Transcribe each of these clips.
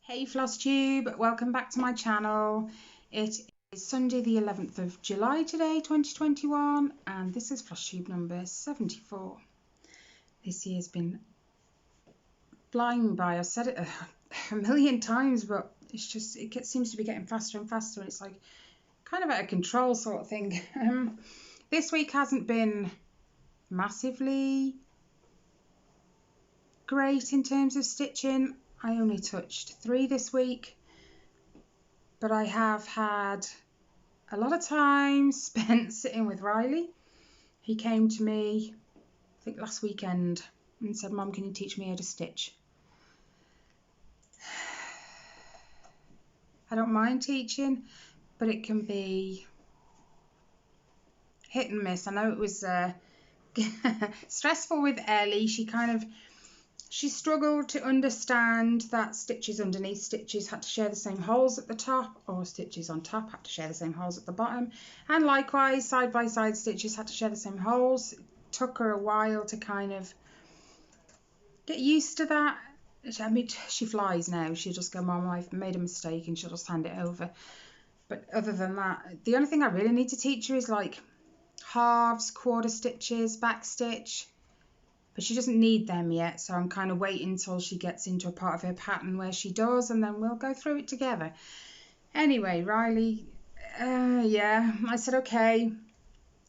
Hey Flosstube, welcome back to my channel. It is Sunday the 11th of July today, 2021, and this is Flosstube number 74. This year's been flying by. I've said it a million times, but it's just, seems to be getting faster and faster, and it's like kind of out of control sort of thing. This week hasn't been massively great in terms of stitching. I only touched 3 this week, but I have had a lot of time spent sitting with Riley. He came to me, I think last weekend, and said, "Mum, can you teach me how to stitch?" I don't mind teaching, but it can be hit and miss. I know it was stressful with Ellie. She struggled to understand that stitches underneath stitches had to share the same holes at the top, or stitches on top had to share the same holes at the bottom, and likewise side by side stitches had to share the same holes. It took her a while to kind of get used to that. I mean, she flies now. She'll just go, "Mum, I've made a mistake," and she'll just hand it over. But other than that, the only thing I really need to teach her is like halves, quarter stitches, back stitch. But she doesn't need them yet, so I'm kind of waiting until she gets into a part of her pattern where she does, and then we'll go through it together. Anyway, Riley, I said, okay.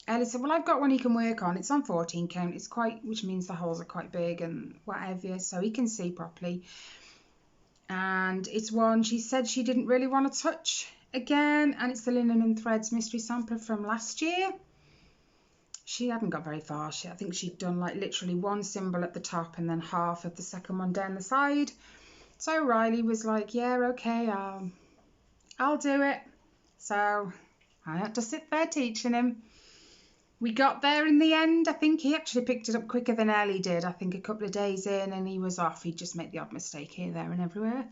Ellie said, "Well, I've got one he can work on. It's on 14 count. It's which means the holes are quite big and whatever, so he can see properly. And it's one she said she didn't really want to touch again, and it's the Linen and Threads mystery sampler from last year. She hadn't got very far. I think she'd done like literally one symbol at the top and then half of the second one down the side. So Riley was like, "Yeah, okay, I'll do it." So I had to sit there teaching him. We got there in the end. I think he actually picked it up quicker than Ellie did. I think a couple of days in and he was off. He'd just make the odd mistake here, there and everywhere.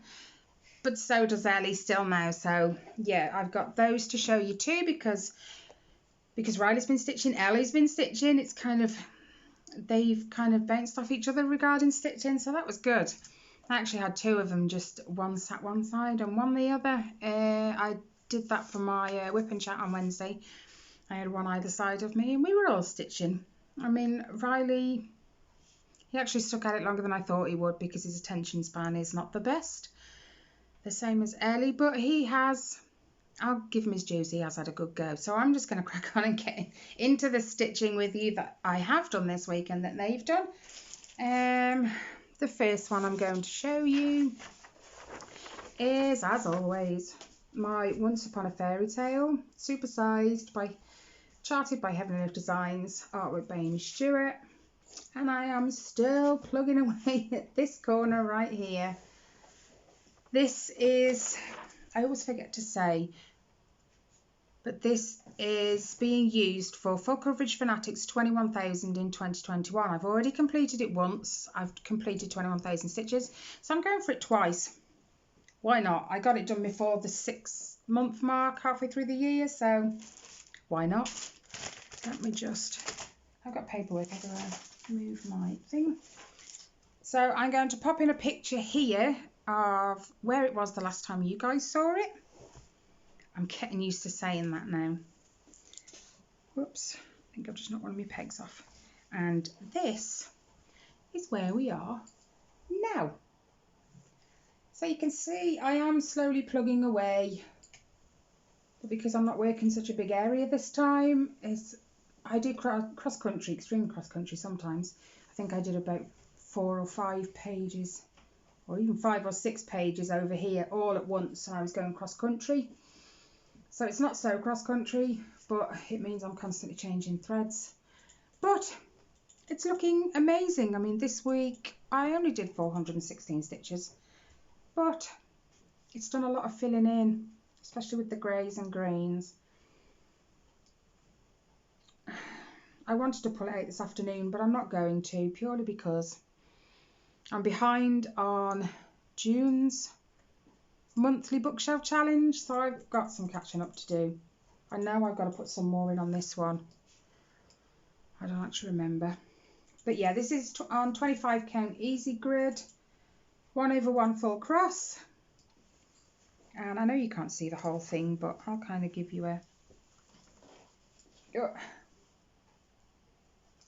But so does Ellie still now. So yeah, I've got those to show you too, because Riley's been stitching, Ellie's been stitching. It's kind of, they've kind of bounced off each other regarding stitching, so that was good. I actually had 2 of them, just one sat one side and one the other. I did that for my whip and chat on Wednesday. I had one either side of me and we were all stitching. I mean, Riley, he actually stuck at it longer than I thought he would because his attention span is not the best. The same as Ellie, but he has, I'll give him his dues, he has had a good go. So I'm just going to crack on and get into the stitching with you that I have done this week and that they've done. The first one I'm going to show you is, as always, my Once Upon a Fairy Tale, supersized, charted by Heaven and Earth Designs, artwork by Amy Stewart. And I am still plugging away at this corner right here. This is, I always forget to say, but this is being used for Full Coverage Fanatics 21,000 in 2021. I've already completed it once. I've completed 21,000 stitches, so I'm going for it twice. Why not? I got it done before the 6-month mark, halfway through the year, so why not? Let me just, I've got paperwork everywhere. Move my thing. So I'm going to pop in a picture here of where it was the last time you guys saw it. I'm getting used to saying that now. Whoops, I think I've just knocked one of my pegs off. And this is where we are now. So you can see I am slowly plugging away. But because I'm not working such a big area this time, I do cross country, extreme cross country sometimes. I think I did about 4 or 5 pages, or even 5 or 6 pages over here all at once, and I was going cross country. So it's not so cross country, but it means I'm constantly changing threads. But it's looking amazing. I mean, this week I only did 416 stitches, but it's done a lot of filling in, especially with the greys and greens. I wanted to pull it out this afternoon, but I'm not going to, purely because I'm behind on June's monthly bookshelf challenge, so I've got some catching up to do. I know I've got to put some more in on this one. I don't actually remember. But yeah, this is on 25 count easy grid, 1/1 full cross. And I know you can't see the whole thing, but I'll kind of give you a...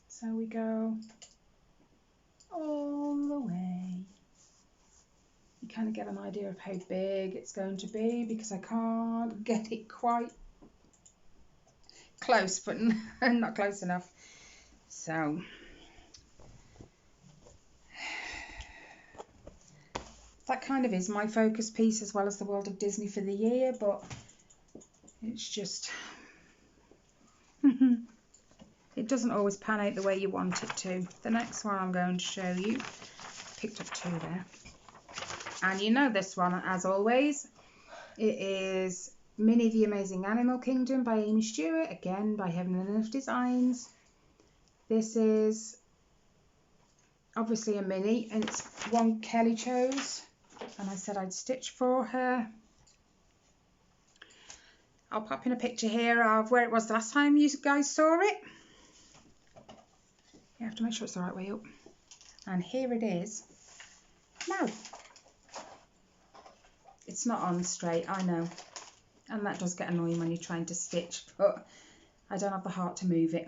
So we go all the way. You kind of get an idea of how big it's going to be because I can't get it quite close, but not close enough. So that kind of is my focus piece as well as the world of Disney for the year, but it's just it doesn't always pan out the way you want it to. The next one I'm going to show you, picked up 2 there, and you know this one as always, it is Minnie the Amazing Animal Kingdom by Amy Stewart, again by Heaven and Earth Designs. This is obviously a mini, and it's one Kelly chose, and I said I'd stitch for her. I'll pop in a picture here of where it was the last time you guys saw it. You have to make sure it's the right way up. And here it is. No, it's not on straight, I know. And that does get annoying when you're trying to stitch, but I don't have the heart to move it.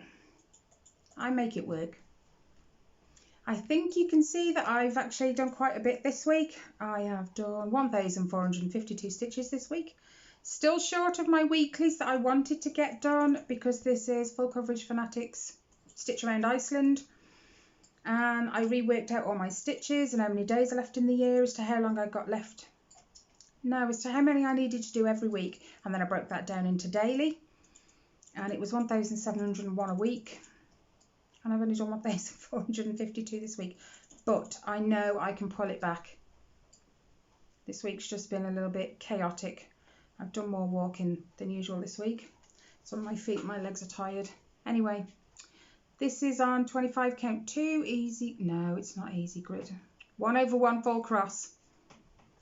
I make it work. I think you can see that I've actually done quite a bit this week. I have done 1,452 stitches this week. Still short of my weeklies that I wanted to get done because this is Full Coverage Fanatics Stitch Around Iceland. And I reworked out all my stitches and how many days are left in the year as to how long I got left. No, as to how many I needed to do every week. And then I broke that down into daily. And it was 1,701 a week. And I've only done 1,452 this week. But I know I can pull it back. This week's just been a little bit chaotic. I've done more walking than usual this week. Some of my feet, my legs are tired. Anyway, this is on 25 count 2 easy. No, it's not easy grid. 1/1 full cross.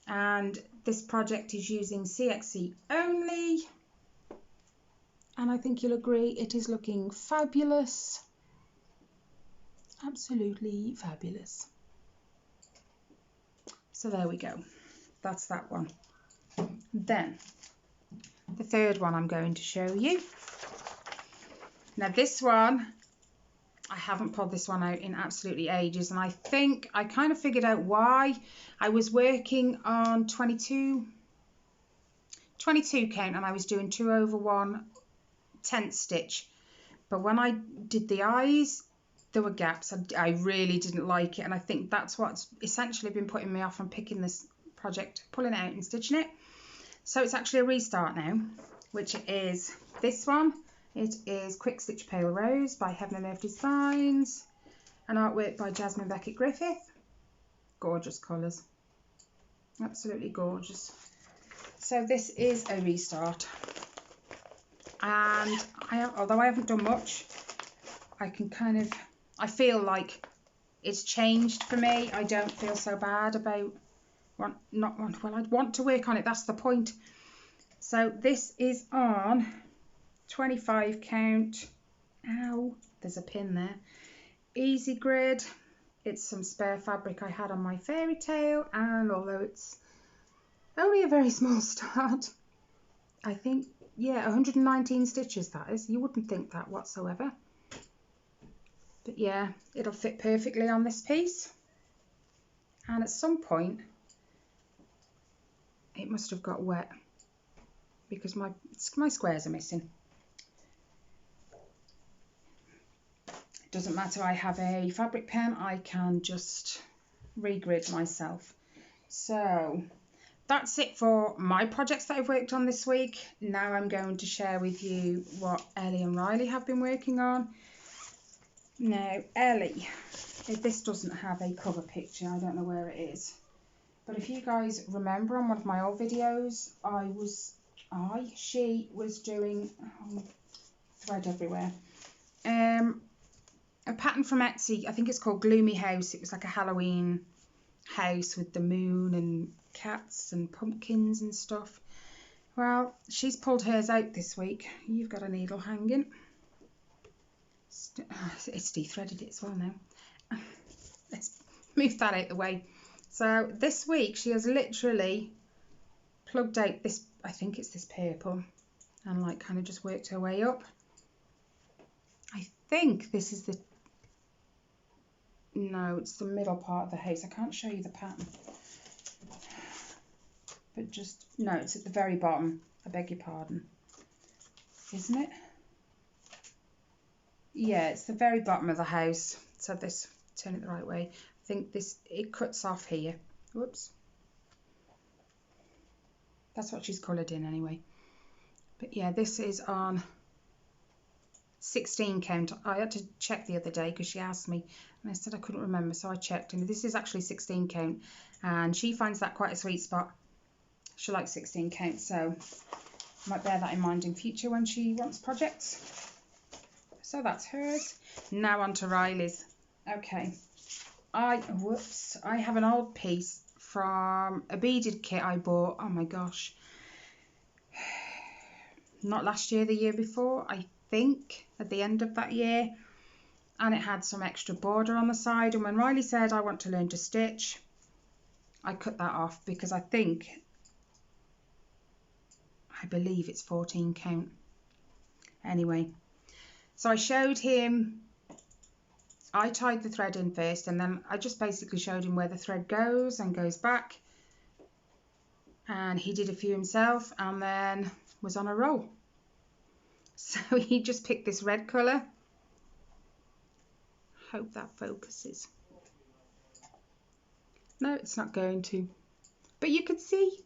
And this project is using CXC only. And I think you'll agree it is looking fabulous. Absolutely fabulous. So there we go. That's that one. Then the third one I'm going to show you. Now this one, I haven't pulled this one out in absolutely ages, and I think I kind of figured out why. I was working on 22 count and I was doing 2/1 tent stitch, but when I did the eyes there were gaps. I really didn't like it, and I think that's what's essentially been putting me off from picking this project, pulling it out and stitching it. So it's actually a restart now, which is this one. It is Quick Stitch Pale Rose by Heaven and Earth Designs, an artwork by Jasmine Beckett Griffith. Gorgeous colours, absolutely gorgeous. So this is a restart, and although I haven't done much, I feel like it's changed for me. I don't feel so bad about well, I'd want to work on it, that's the point. So this is on 25 count, ow, there's a pin there, easy grid. It's some spare fabric I had on my fairytale, and although it's only a very small start, I think, yeah, 119 stitches that is. You wouldn't think that whatsoever. But yeah, it'll fit perfectly on this piece. And at some point, it must have got wet because my squares are missing. It doesn't matter, I have a fabric pen, I can just regrid myself. So that's it for my projects that I've worked on this week. Now I'm going to share with you what Ellie and Riley have been working on. Now Ellie, this doesn't have a cover picture, I don't know where it is. But if you guys remember on one of my old videos, she was doing, thread everywhere, a pattern from Etsy, I think it's called Gloomy House. It was like a Halloween house with the moon and cats and pumpkins and stuff. Well, she's pulled hers out this week. You've got a needle hanging. It's de-threaded it as well now. Let's move that out the way. So this week she has literally plugged out this, I think it's this purple, and like kind of just worked her way up. I think this is the, no, it's the middle part of the house. I can't show you the pattern. But just, no, it's at the very bottom. I beg your pardon. Isn't it? Yeah, it's the very bottom of the house. So this, turn it the right way. I think this, it cuts off here. Whoops. That's what she's coloured in anyway. But yeah, this is on 16 count. I had to check the other day because she asked me and I said I couldn't remember, so I checked, and this is actually 16 count, and she finds that quite a sweet spot. She likes 16 count, so I might bear that in mind in future when she wants projects. So that's hers. Now on to Riley's. Okay, I have an old piece from a beaded kit I bought, oh my gosh, not last year, the year before, I think, at the end of that year, and it had some extra border on the side, and when Riley said I want to learn to stitch, I cut that off because I believe it's 14 count. Anyway, so I showed him, I tied the thread in first, and then I just basically showed him where the thread goes and goes back, and he did a few himself and then was on a roll. So he just picked this red colour. Hope that focuses. No, it's not going to, but you could see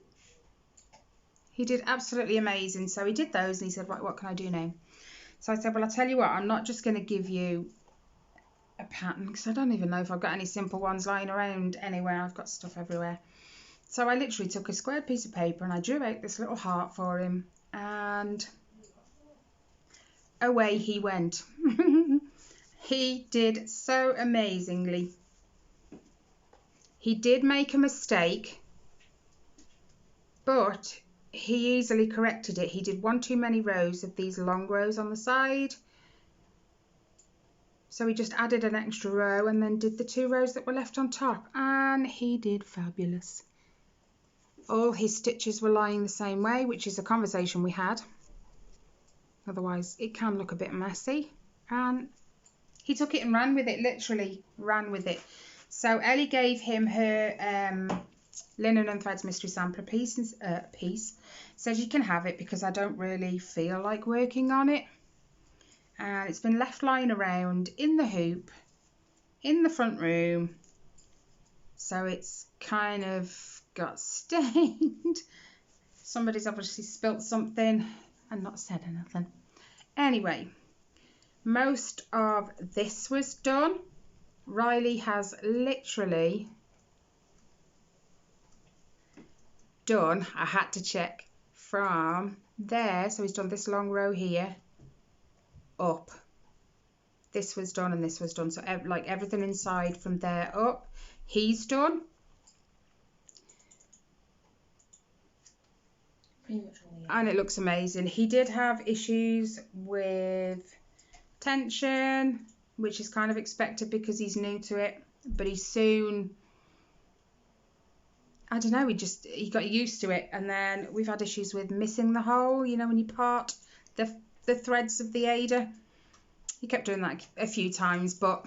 he did absolutely amazing. So he did those and he said, right, what can I do now? So I said, well, I'll tell you what, I'm not just going to give you a pattern because I don't even know if I've got any simple ones lying around anywhere. I've got stuff everywhere. So I literally took a squared piece of paper and I drew out this little heart for him, and away he went. He did so amazingly. He did make a mistake, but he easily corrected it. He did one too many rows of these long rows on the side. So he just added an extra row and then did the 2 rows that were left on top, and he did fabulous. All his stitches were lying the same way, which is a conversation we had. Otherwise it can look a bit messy, and he took it and ran with it, literally ran with it. So Ellie gave him her Linen and Threads Mystery Sampler piece. Said you can have it because I don't really feel like working on it. And it's been left lying around in the hoop in the front room. So it's kind of got stained. Somebody's obviously spilt something and not said anything. Anyway, most of this was done. Riley has literally done, I had to check, from there, so he's done this long row here up. This was done and this was done, so like everything inside from there up he's done. Pretty much all, yeah. And it looks amazing. He did have issues with tension, which is kind of expected because he's new to it, but he soon, I don't know, he got used to it. And then we've had issues with missing the hole, you know, when you part the threads of the Ada. He kept doing that a few times, but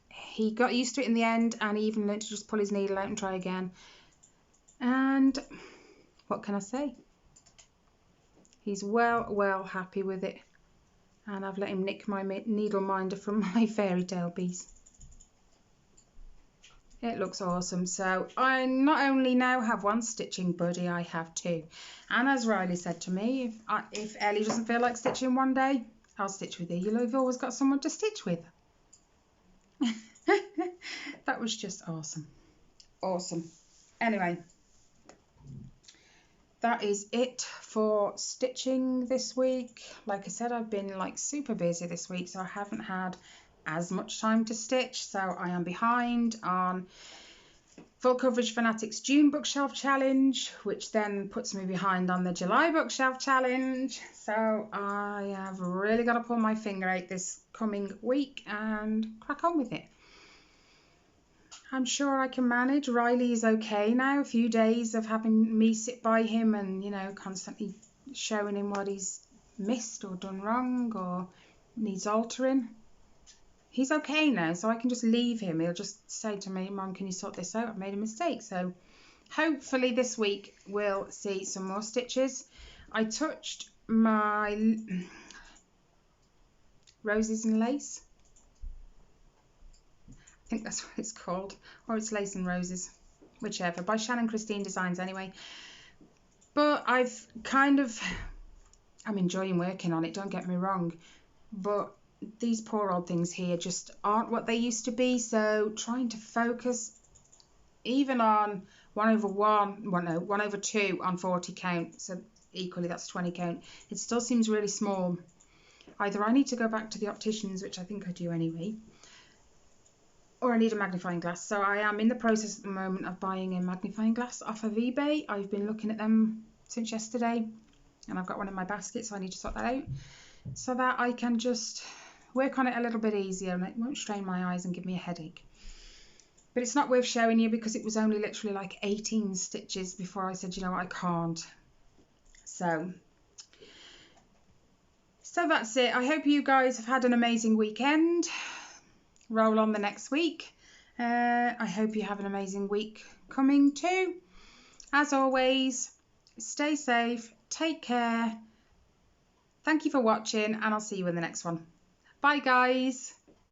he got used to it in the end, and he even learned to just pull his needle out and try again. And what can I say? He's well happy with it. And I've let him nick my needle minder from my fairytale piece. It looks awesome. So I not only now have one stitching buddy, I have 2. And as Riley said to me, if Ellie doesn't feel like stitching one day, I'll stitch with you. You've always got someone to stitch with. That was just awesome. Awesome. Anyway, that is it for stitching this week. Like I said, I've been like super busy this week, so I haven't had as much time to stitch, so I am behind on Full Coverage Fanatics June Bookshelf Challenge, which then puts me behind on the July Bookshelf Challenge. So I have really got to pull my finger out this coming week and crack on with it. I'm sure I can manage. Riley is okay now. A few days of having me sit by him and, you know, constantly showing him what he's missed or done wrong or needs altering. He's okay now, so I can just leave him. He'll just say to me, Mum, can you sort this out? I've made a mistake. So hopefully this week we'll see some more stitches. I touched my Roses and Lace. I think that's what it's called. Or it's Lace and Roses, whichever. By Shannon Christine Designs anyway. But I'm enjoying working on it, don't get me wrong. But these poor old things here just aren't what they used to be, so trying to focus even on 1/2 on 40 count, so equally that's 20 count, it still seems really small. Either I need to go back to the opticians, which I think I do anyway, or I need a magnifying glass. So I am in the process at the moment of buying a magnifying glass off of eBay. I've been looking at them since yesterday and I've got one in my basket, so I need to sort that out so that I can just work on it a little bit easier and it won't strain my eyes and give me a headache. But it's not worth showing you because it was only literally like 18 stitches before I said, you know what, I can't. So that's it. I hope you guys have had an amazing weekend. Roll on the next week. I hope you have an amazing week coming too. As always, stay safe, take care. Thank you for watching and I'll see you in the next one. Bye guys.